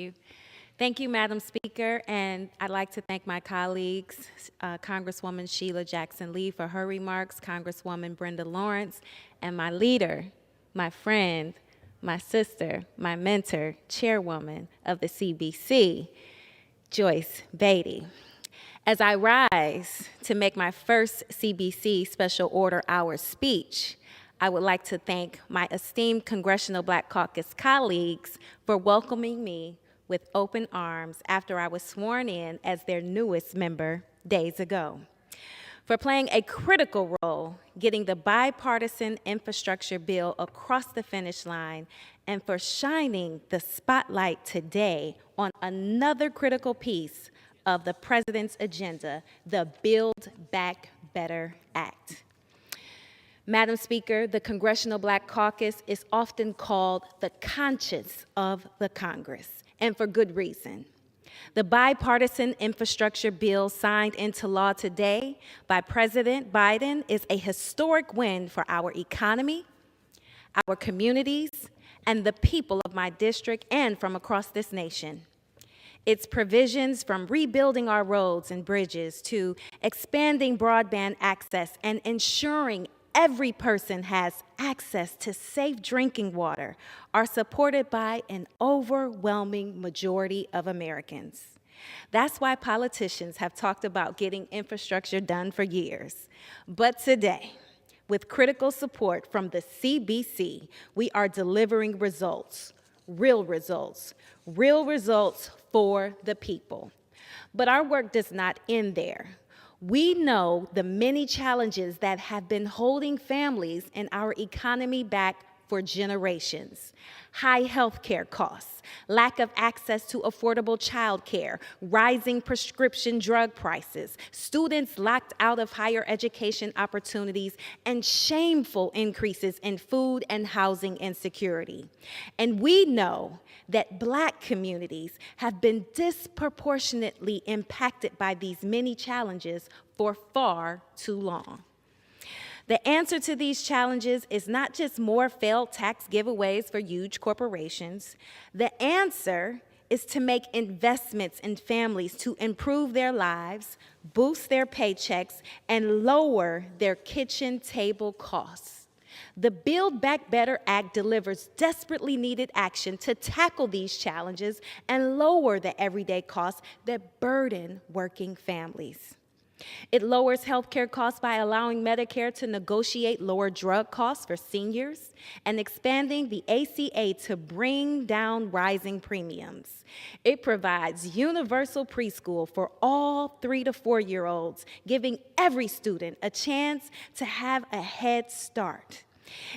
you. Thank you, Madam Speaker, and I'd like to thank my colleagues, Congresswoman Sheila Jackson-Lee for her remarks, Congresswoman Brenda Lawrence, and my leader, my friend, my sister, my mentor, chairwoman of the CBC, Joyce Beatty. As I rise to make my first CBC Special Order Hour speech, I would like to thank my esteemed Congressional Black Caucus colleagues for welcoming me with open arms after I was sworn in as their newest member days ago, for playing a critical role getting the bipartisan infrastructure bill across the finish line, and for shining the spotlight today on another critical piece of the President's agenda, the Build Back Better Act. Madam Speaker, the Congressional Black Caucus is often called the conscience of the Congress, and for good reason. The bipartisan infrastructure bill signed into law today by President Biden is a historic win for our economy, our communities, and the people of my district and from across this nation. Its provisions, from rebuilding our roads and bridges to expanding broadband access and ensuring every person has access to safe drinking water, are supported by an overwhelming majority of Americans. That's why politicians have talked about getting infrastructure done for years. But today, with critical support from the CBC, we are delivering results for the people. But our work does not end there. We know the many challenges that have been holding families and our economy back for generations. High health care costs, lack of access to affordable child care, rising prescription drug prices, students locked out of higher education opportunities, and shameful increases in food and housing insecurity. And we know that Black communities have been disproportionately impacted by these many challenges for far too long. The answer to these challenges is not just more failed tax giveaways for huge corporations. The answer is to make investments in families to improve their lives, boost their paychecks, and lower their kitchen table costs. The Build Back Better Act delivers desperately needed action to tackle these challenges and lower the everyday costs that burden working families. It lowers healthcare costs by allowing Medicare to negotiate lower drug costs for seniors and expanding the ACA to bring down rising premiums. It provides universal preschool for all 3 to 4-year-olds, giving every student a chance to have a head start.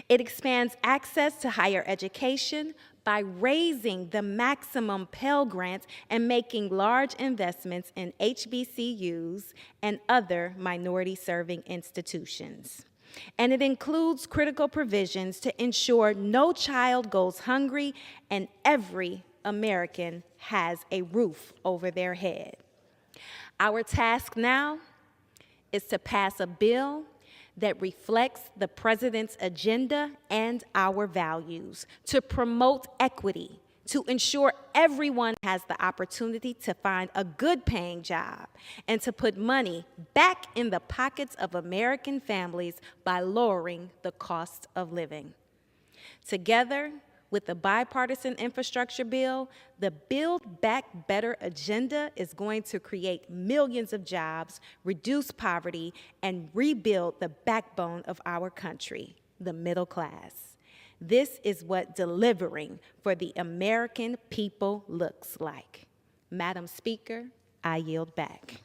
It expands access to higher education by raising the maximum Pell Grant and making large investments in HBCUs and other minority-serving institutions. And it includes critical provisions to ensure no child goes hungry and every American has a roof over their head. Our task now is to pass a bill that reflects the President's agenda and our values, to promote equity, to ensure everyone has the opportunity to find a good-paying job, and to put money back in the pockets of American families by lowering the cost of living. Together, with the bipartisan infrastructure bill, the Build Back Better agenda is going to create millions of jobs, reduce poverty, and rebuild the backbone of our country, the middle class. This is what delivering for the American people looks like. Madam Speaker, I yield back.